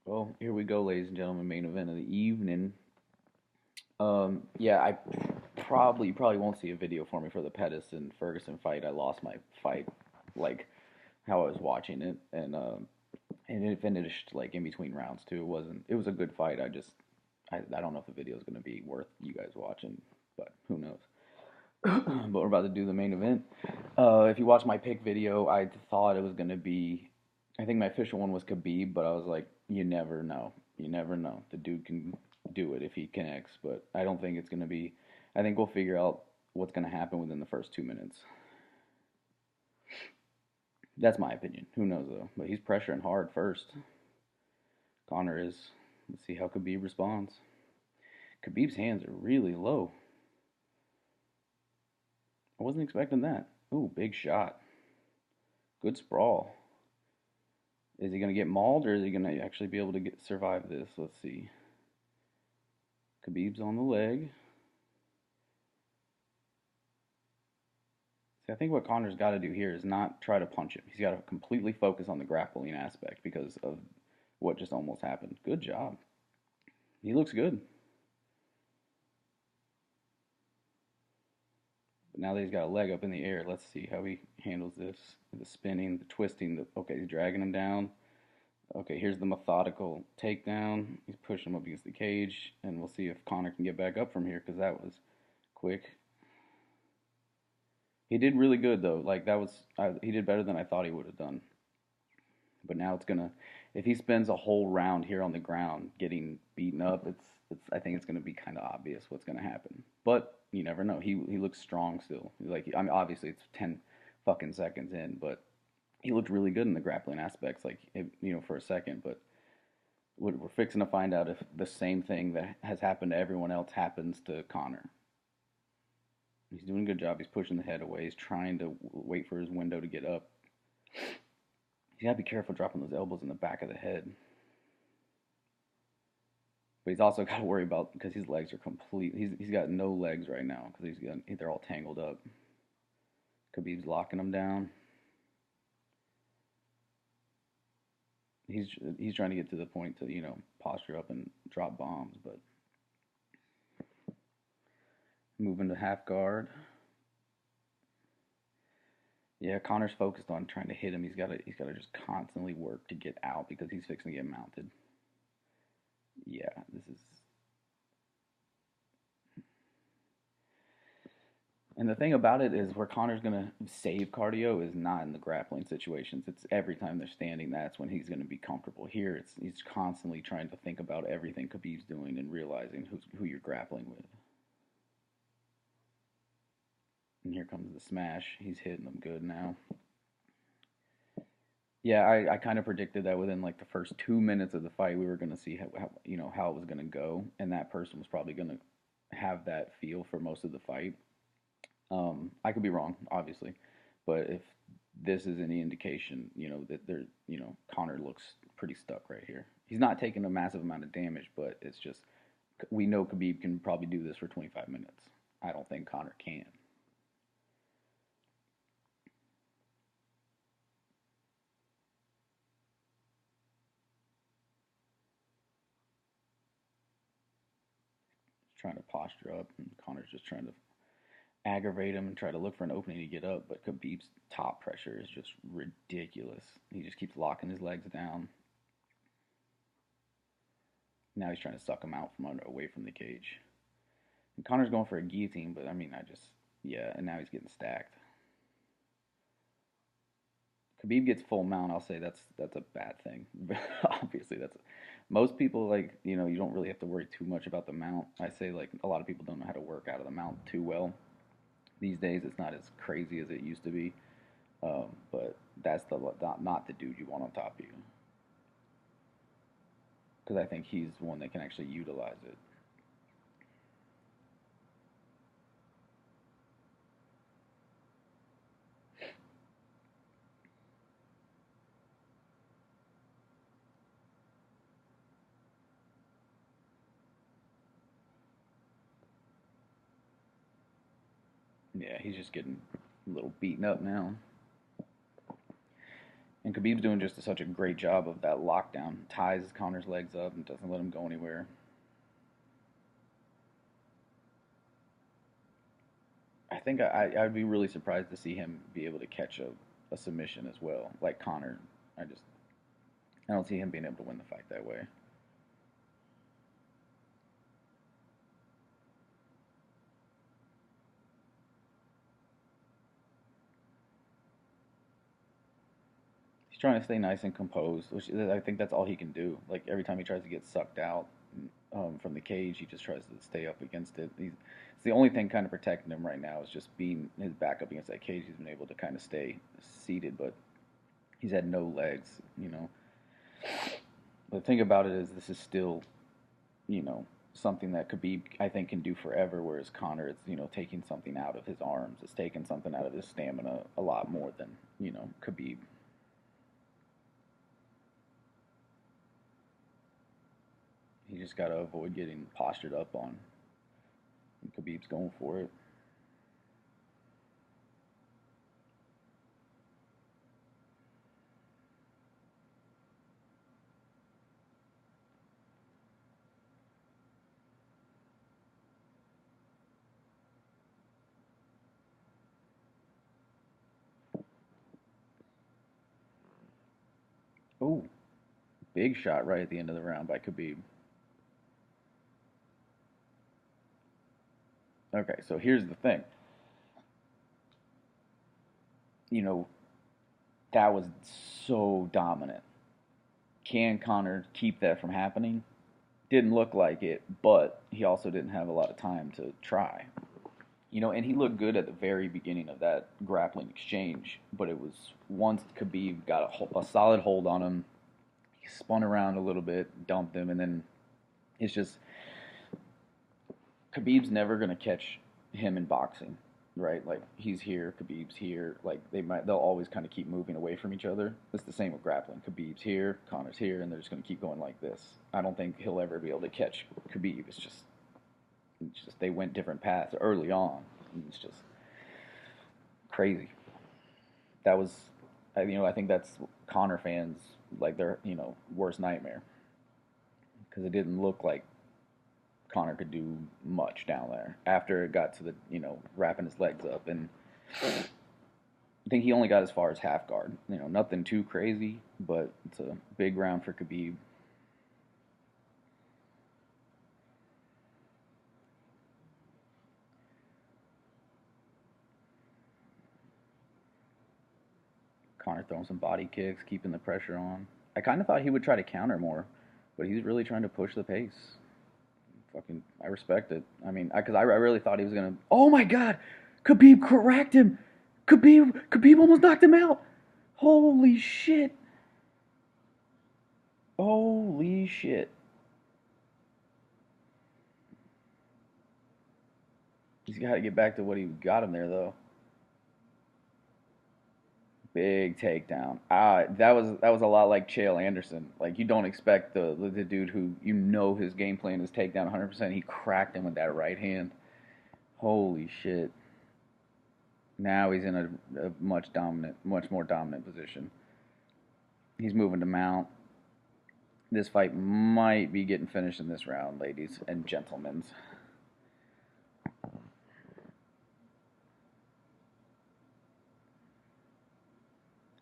Well, here we go, ladies and gentlemen. Main event of the evening. Yeah, I probably won't see a video for me for the Pettis and Ferguson fight. I lost my fight, like how I was watching it, and it finished like in between rounds too. It wasn't. It was a good fight. I don't know if the video is gonna be worth you guys watching, but who knows. But we're about to do the main event. If you watch my pick video, I thought it was gonna be. I think my official one was Khabib, but I was like, you never know. You never know. The dude can do it if he connects, but I don't think it's gonna be. I think we'll figure out what's gonna happen within the first 2 minutes. That's my opinion. Who knows though? But he's pressuring hard first. Conor is. Let's see how Khabib responds. Khabib's hands are really low. I wasn't expecting that. Ooh, big shot. Good sprawl. Is he going to get mauled or is he going to actually be able to survive this? Let's see. Khabib's on the leg. See, I think what Conor's got to do here is not try to punch him. He's got to completely focus on the grappling aspect because of what just almost happened. Good job. He looks good. But now that he's got a leg up in the air, let's see how he handles this. The spinning, the twisting. Okay, he's dragging him down. Okay, here's the methodical takedown. He's pushing him up against the cage, and we'll see if Conor can get back up from here because that was quick. He did really good though. Like that was he did better than I thought he would have done. But now it's gonna if he spends a whole round here on the ground getting beaten up, it's I think it's gonna be kind of obvious what's gonna happen. But you never know. He looks strong still. Like I mean, obviously it's 10 fucking seconds in, but he looked really good in the grappling aspects. Like for a second, but we're fixing to find out if the same thing that has happened to everyone else happens to Conor. He's doing a good job. He's pushing the head away. He's trying to wait for his window to get up. He's got to be careful dropping those elbows in the back of the head. But he's also got to worry about because his legs are complete. He's got no legs right now because they're all tangled up. Khabib's locking him down. He's trying to get to the point to posture up and drop bombs, but moving to half guard. Yeah, Connor's focused on trying to hit him. He's got to just constantly work to get out because he's fixing to get mounted. Yeah, this is. And the thing about it is where Connor's gonna save cardio is not in the grappling situations. It's every time they're standing. That's when he's gonna be comfortable. Here, he's constantly trying to think about everything Khabib's doing and realizing who you're grappling with. And here comes the smash. He's hitting them good now. Yeah, I kind of predicted that within like the first 2 minutes of the fight, we were going to see how it was going to go, and that person was probably going to have that feel for most of the fight. I could be wrong, obviously, but if this is any indication, that Connor looks pretty stuck right here. He's not taking a massive amount of damage, but it's just we know Khabib can probably do this for 25 minutes. I don't think Connor can. He's trying to posture up, and Connor's just trying to aggravate him and try to look for an opening to get up. But Khabib's top pressure is just ridiculous. He just keeps locking his legs down. Now he's trying to suck him out from away from the cage. And Connor's going for a guillotine, but I mean, yeah. And now he's getting stacked. Khabib gets full mount. I'll say that's a bad thing. Obviously, most people like you don't really have to worry too much about the mount. I say like a lot of people don't know how to work out of the mount too well. These days, it's not as crazy as it used to be. But that's not the dude you want on top of you. Because I think he's one that can actually utilize it. Yeah, he's just getting a little beaten up now. And Khabib's doing just such a great job of that lockdown. Ties Conor's legs up and doesn't let him go anywhere. I think I'd be really surprised to see him be able to catch a submission as well, like Conor. I just I don't see him being able to win the fight that way. He's trying to stay nice and composed, which I think that's all he can do. Like every time he tries to get sucked out from the cage, he just tries to stay up against it. It's the only thing kind of protecting him right now is just being his back up against that cage. He's been able to kind of stay seated, but he's had no legs. The thing about it is this is still, something that Khabib I think can do forever, whereas Conor, it's taking something out of his arms, it's taking something out of his stamina a lot more than Khabib. He just got to avoid getting postured up on. And Khabib's going for it. Oh, big shot right at the end of the round by Khabib. Okay, so here's the thing. You know, that was so dominant. Can Conor keep that from happening? Didn't look like it, but he also didn't have a lot of time to try. And he looked good at the very beginning of that grappling exchange, but it was once Khabib got a solid hold on him, he spun around a little bit, dumped him, and then it's just Khabib's never gonna catch him in boxing, right? Like he's here, Khabib's here. Like they'll always kind of keep moving away from each other. It's the same with grappling. Khabib's here, Conor's here, and they're just gonna keep going like this. I don't think he'll ever be able to catch Khabib. It's just they went different paths early on. It's just crazy. That was, I think that's Conor fans like their worst nightmare because it didn't look like Conor could do much down there after it got to the wrapping his legs up, and I think he only got as far as half guard. Nothing too crazy, but it's a big round for Khabib. Conor throwing some body kicks, keeping the pressure on. I kind of thought he would try to counter more, but he's really trying to push the pace. I respect it. I mean, because I really thought he was gonna. Oh my God, Khabib cracked him. Khabib almost knocked him out. Holy shit. Holy shit. He's got to get back to what he got him there though. Big takedown. That was a lot like Chael Anderson. Like you don't expect the dude who his game plan is takedown 100%. He cracked him with that right hand. Holy shit! Now he's in a much more dominant position. He's moving to mount. This fight might be getting finished in this round, ladies and gentlemen.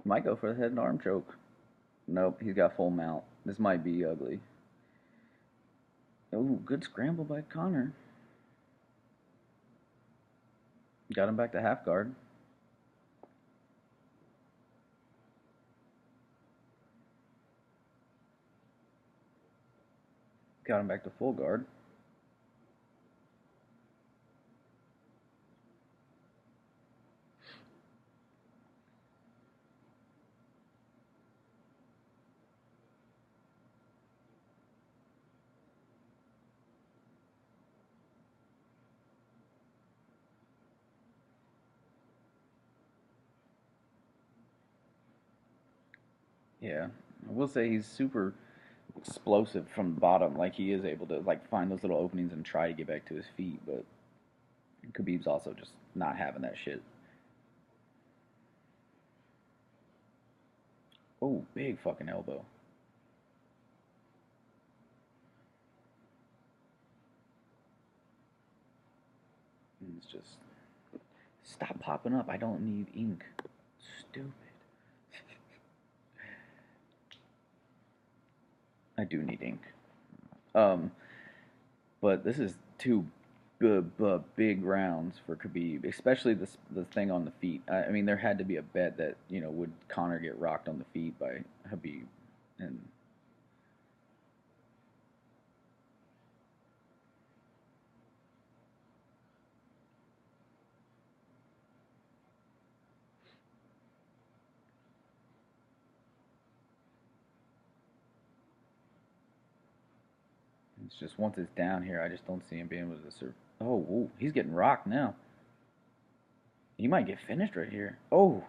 Might go for the head and arm choke. Nope, he's got full mount. This might be ugly. Oh, good scramble by Conor. Got him back to half guard. Got him back to full guard. Yeah, I will say he's super explosive from the bottom. Like he is able to like find those little openings and try to get back to his feet. But Khabib's also just not having that shit. Oh, big fucking elbow. And it's just stop popping up. I don't need ink. Stupid. I do need ink. Um, but this is two big rounds for Khabib, especially the thing on the feet. I mean, there had to be a bet that would Conor get rocked on the feet by Khabib, and it's just once it's down here, I just don't see him being able to serve. Oh, ooh, he's getting rocked now. He might get finished right here. Oh,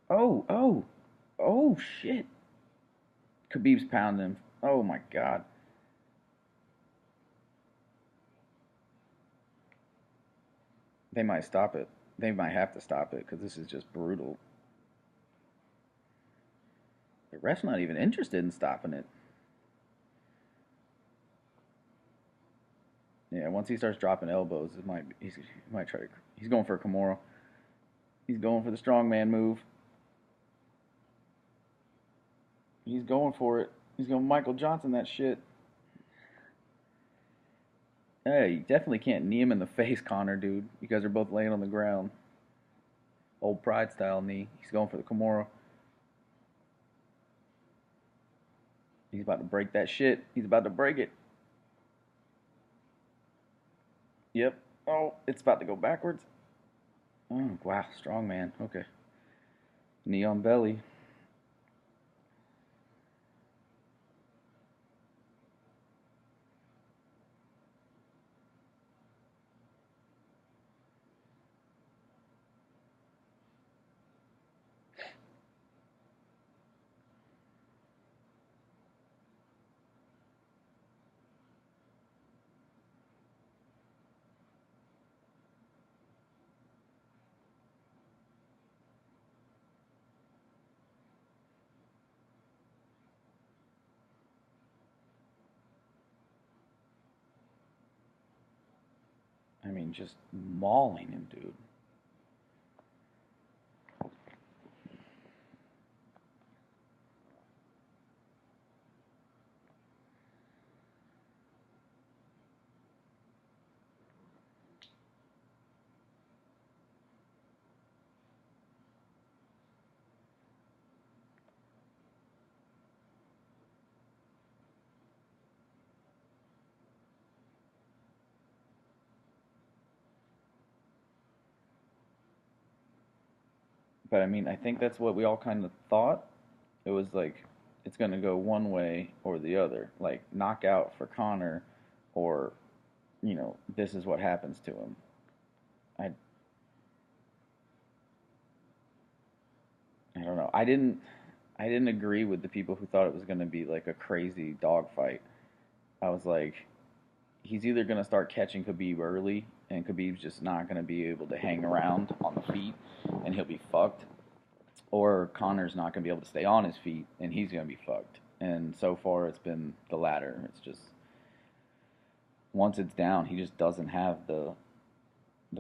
oh, oh, oh, shit. Khabib's pounding him. Oh my God. They might stop it. They might have to stop it because this is just brutal. The ref's not even interested in stopping it. Yeah, once he starts dropping elbows, he might try to. He's going for a Kimura. He's going for the strongman move. He's going for it. He's going Michael Johnson that shit. Hey, you definitely can't knee him in the face, Conor, dude. You guys are both laying on the ground. Old Pride style knee. He's going for the Kimura. He's about to break that shit. He's about to break it. Yep. Oh, it's about to go backwards. Oh, wow. Strong man. Okay. Knee on belly. I mean, just mauling him, dude. But I mean, I think that's what we all kind of thought. It was like it's gonna go one way or the other, like knockout for Conor, or this is what happens to him. I I don't know. I didn't agree with the people who thought it was gonna be like a crazy dogfight. I was like, he's either gonna start catching Khabib early, and Khabib's just not gonna be able to hang around on the feet, and he'll be fucked, or Connor's not going to be able to stay on his feet and he's going to be fucked. And so far, it's been the latter. It's just once it's down, he just doesn't have the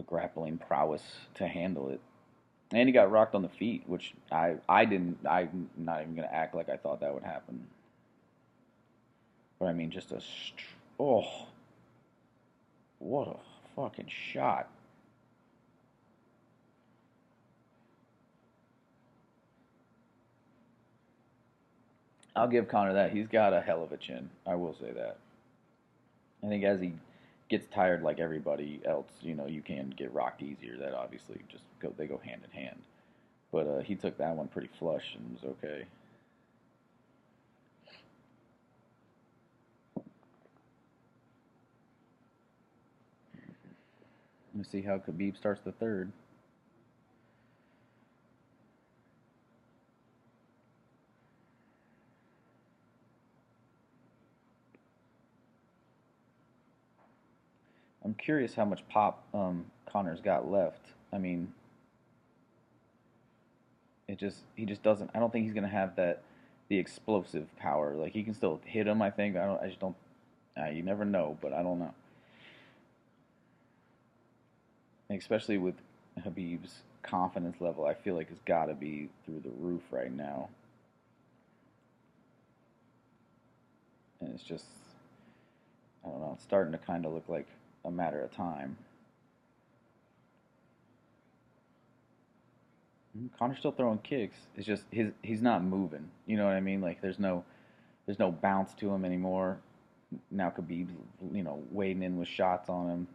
grappling prowess to handle it. And he got rocked on the feet, which I didn't. I'm not even going to act like I thought that would happen. But I mean, just oh, what a fucking shot! I'll give Connor that. He's got a hell of a chin. I will say that. I think as he gets tired, like everybody else, you can get rocked easier. That obviously just they go hand in hand. But he took that one pretty flush and was okay. Let's see how Khabib starts the third. I'm curious how much pop Connor's got left. I mean, he just doesn't. I don't think he's gonna have the explosive power. Like he can still hit him. I think. I don't. I just don't. You never know, but I don't know. Especially with Habib's confidence level, I feel like it's got to be through the roof right now. And it's just, I don't know, it's starting to kind of look like a matter of time. Connor's still throwing kicks. It's just he's not moving. You know what I mean? Like there's no bounce to him anymore. Now Khabib's wading in with shots on him.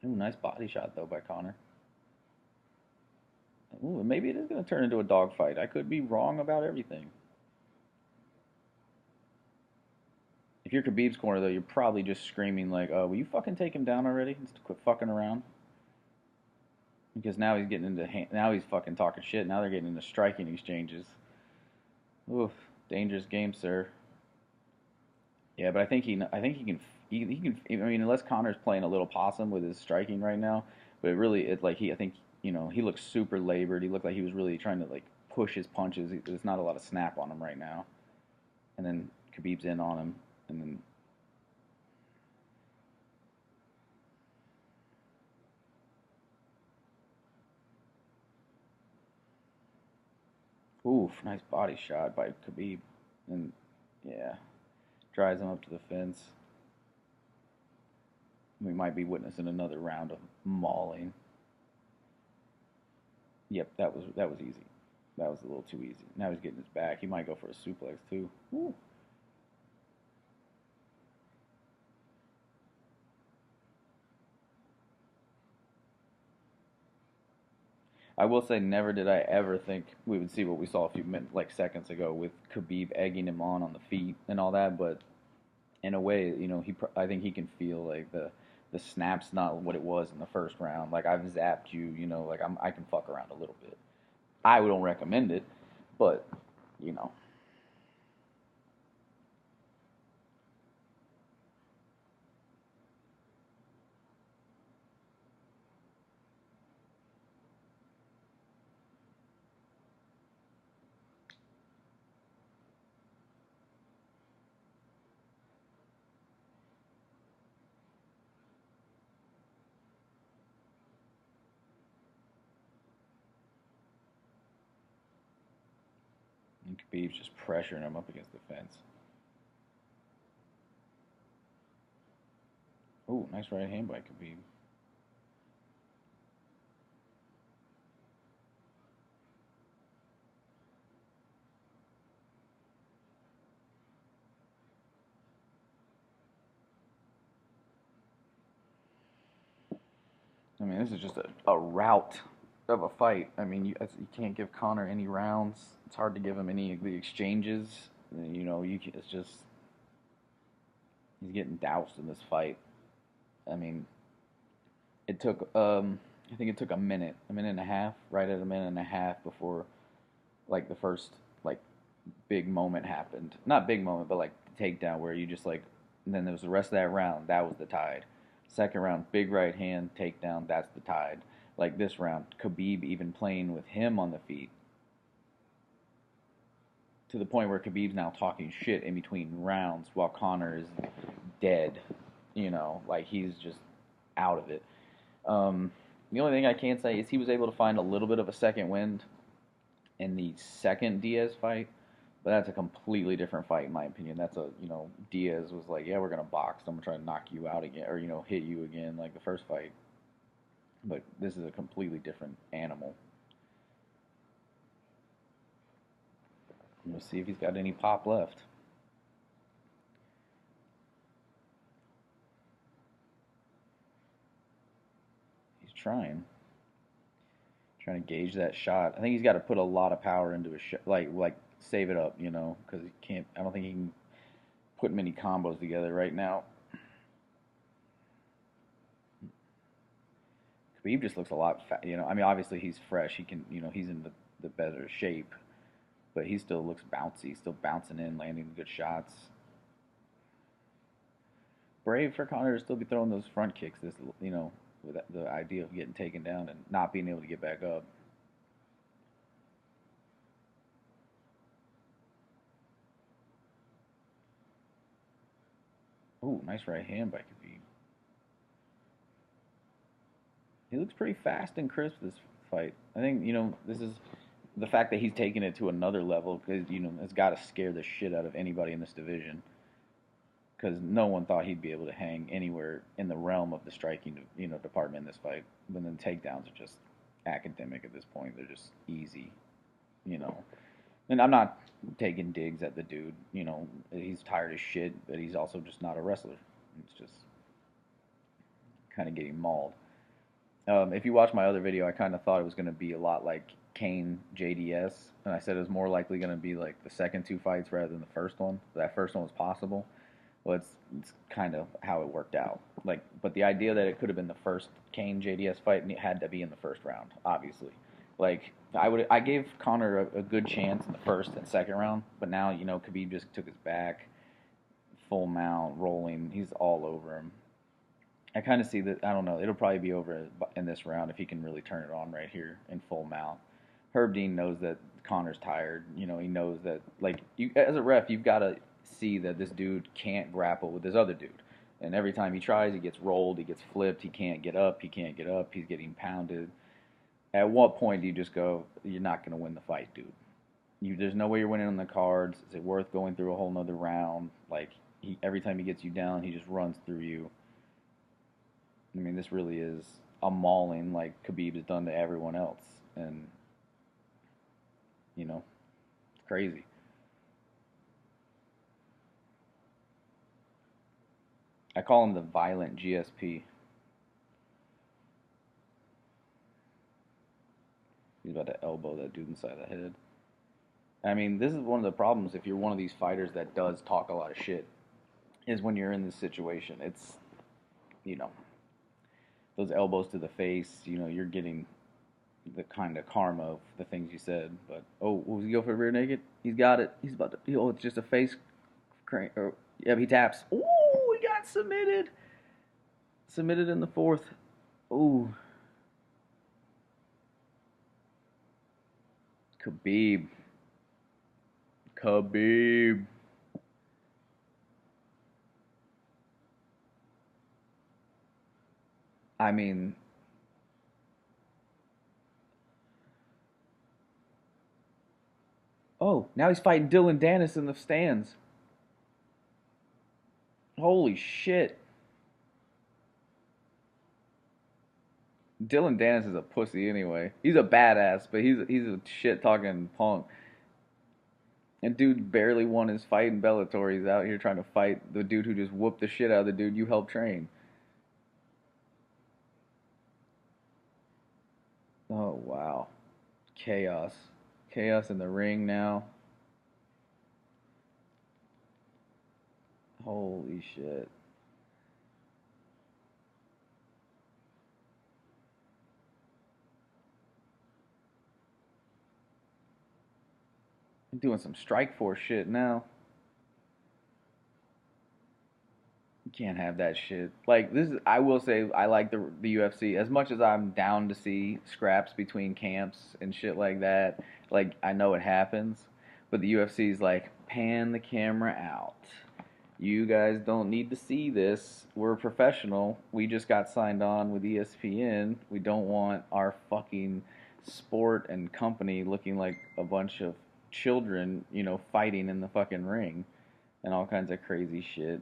Ooh, nice body shot though by Connor. Ooh, maybe it is going to turn into a dogfight. I could be wrong about everything. If you're Khabib's corner though, you're probably just screaming like, "Oh, will you fucking take him down already? Just quit fucking around." Because now he's getting into now he's fucking talking shit. Now they're getting into striking exchanges. Oof, dangerous game, sir. Yeah, but I think he can. I mean, unless Connor's playing a little possum with his striking right now, but it really it like he I think he looks super labored. He looked like he was really trying to like push his punches. There's not a lot of snap on him right now. And then Khabib's in on him, and then oof, nice body shot by Khabib, and yeah, drives him up to the fence. We might be witnessing another round of mauling. Yep, that was easy. That was a little too easy. Now he's getting his back. He might go for a suplex too. Ooh. I will say, never did I ever think we would see what we saw a few minutes, like seconds ago, with Khabib egging him on the feet and all that. But in a way, I think he can feel like the snap's not what it was in the first round. Like I've zapped you, like I can fuck around a little bit. I don't recommend it, but you know, and Khabib's just pressuring him up against the fence. Oh, nice right hand by Khabib. I mean, this is just a rout of a fight. I mean, you can't give Conor any rounds. It's hard to give him any of the exchanges. It's just he's getting doused in this fight. I mean, it took I think it took a minute and a half, right at a minute and a half before like the first like big moment happened. Not big moment, but like the takedown where you just like and then there was the rest of that round. That was the tide. Second round, big right hand takedown. That's the tide. Like this round, Khabib even playing with him on the feet to the point where Khabib's now talking shit in between rounds while Conor is dead. Like he's just out of it. The only thing I can say is he was able to find a little bit of a second wind in the second Diaz fight, but that's a completely different fight in my opinion. That's Diaz was like, yeah, we're gonna box. I'm gonna try to knock you out again, or hit you again like the first fight. But this is a completely different animal. We'll see if he's got any pop left. He's trying to gauge that shot. I think he's got to put a lot of power into his shot, like save it up, because he can't. I don't think he can put many combos together right now. Khabib just looks a lot fat. I mean, obviously he's fresh. He can, he's in the better shape, but he still looks bouncy. Still bouncing in, landing good shots. Brave for Conor to still be throwing those front kicks. With the idea of getting taken down and not being able to get back up. Ooh, nice right hand by Khabib. He looks pretty fast and crisp this fight. I think this is the fact that he's taking it to another level because it's got to scare the shit out of anybody in this division because no one thought he'd be able to hang anywhere in the realm of the striking department in this fight. But then takedowns are just academic at this point. They're just easy, you know. And I'm not taking digs at the dude. He's tired as shit, but he's also just not a wrestler. It's just kind of getting mauled. If you watch my other video, I kind of thought it was going to be a lot like Kane JDS, and I said it was more likely going to be like the second two fights rather than the first one. That first one was possible. Well, it's kind of how it worked out. Like, but the idea that it could have been the first Kane JDS fight and it had to be in the first round, obviously. Like, I gave Conor a good chance in the first and second round, but now Khabib just took his back, full mount, rolling. He's all over him. I kind of see that. I don't know. It'll probably be over in this round if he can really turn it on right here in full mount. Herb Dean knows that Connor's tired. He knows that, like, you as a ref, you've got to see that this dude can't grapple with this other dude. And every time he tries, he gets rolled, he gets flipped, he can't get up, he's getting pounded. At what point do you just go, you're not going to win the fight, dude? There's no way you're winning on the cards. Is it worth going through a whole nother round? Like, every time he gets you down, he just runs through you. I mean, this really is a mauling like Khabib has done to everyone else. And, it's crazy. I call him the violent GSP. He's about to elbow that dude inside the head. I mean, this is one of the problems if you're one of these fighters that does talk a lot of shit, is when you're in this situation. It's, you know, those elbows to the face, you're getting the kind of karma of the things you said. But, oh, will he go for a rear naked? He's got it. He's about to, it's just a face crank. Yeah, he taps. Ooh, he got submitted. Submitted in the fourth. Ooh. Khabib. Khabib. I mean, oh, now he's fighting Dylan Dennis in the stands. Holy shit. Dylan Dennis is a pussy anyway. He's a badass, but he's a shit talking punk. And dude barely won his fight in Bellator. He's out here trying to fight the dude who just whooped the shit out of the dude you helped train. Oh wow. Chaos. Chaos in the ring now. Holy shit. I'm doing some strike force shit now. You can't have that shit. Like this is I will say I like the UFC as much as I'm down to see scraps between camps and shit like that. Like I know it happens, but the UFC's like pan the camera out. You guys don't need to see this. We're professional. We just got signed on with ESPN. We don't want our fucking sport and company looking like a bunch of children, fighting in the fucking ring and all kinds of crazy shit.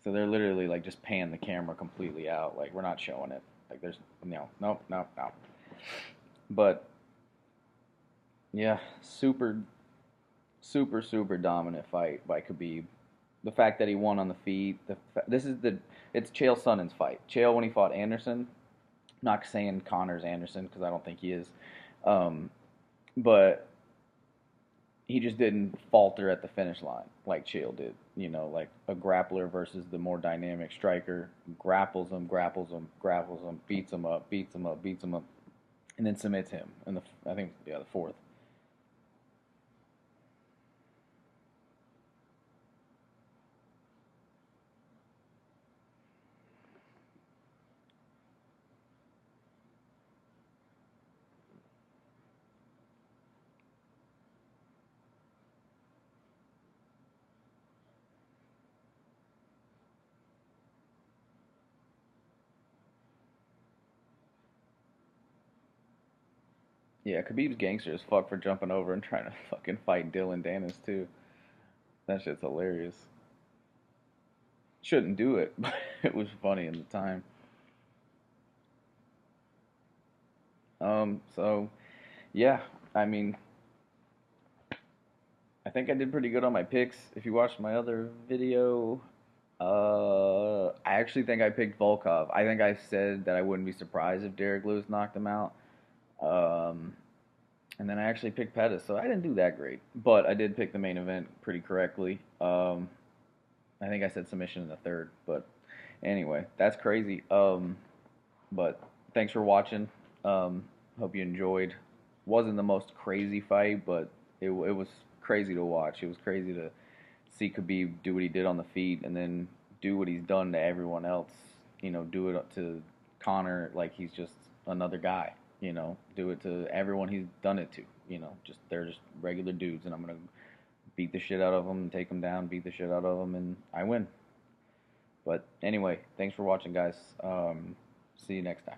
So they're literally like just pan the camera completely out. Like we're not showing it. Like there's no, nope, nope, nope. But yeah, super, super, super dominant fight by Khabib. The fact that he won on the feet. It's Chael Sonnen's fight. Chael when he fought Anderson. Not saying Conor's Anderson because I don't think he is. Um, but he just didn't falter at the finish line like Chael did. Like a grappler versus the more dynamic striker. Grapples him, grapples him, grapples him, beats him up, beats him up, beats him up, and then submits him in the fourth. Yeah, Khabib's gangster as fuck for jumping over and trying to fucking fight Dylan Dennis too. That shit's hilarious. Shouldn't do it, but it was funny in the time. So yeah, I mean, I think I did pretty good on my picks. If you watched my other video, I actually think I picked Volkov. I think I said that I wouldn't be surprised if Derek Lewis knocked him out. Um, and then I actually picked Pettis, so I didn't do that great. But I did pick the main event pretty correctly. I think I said submission in the third, but anyway, that's crazy. But thanks for watching. Hope you enjoyed. Wasn't the most crazy fight, but it was crazy to watch. It was crazy to see Khabib do what he did on the feet, and then do what he's done to everyone else. You know, do it to Conor like he's just another guy. You know, do it to everyone he's done it to. You know, just they're just regular dudes, and I'm gonna beat the shit out of them, take them down, beat the shit out of them, and I win. But anyway, thanks for watching, guys. See you next time.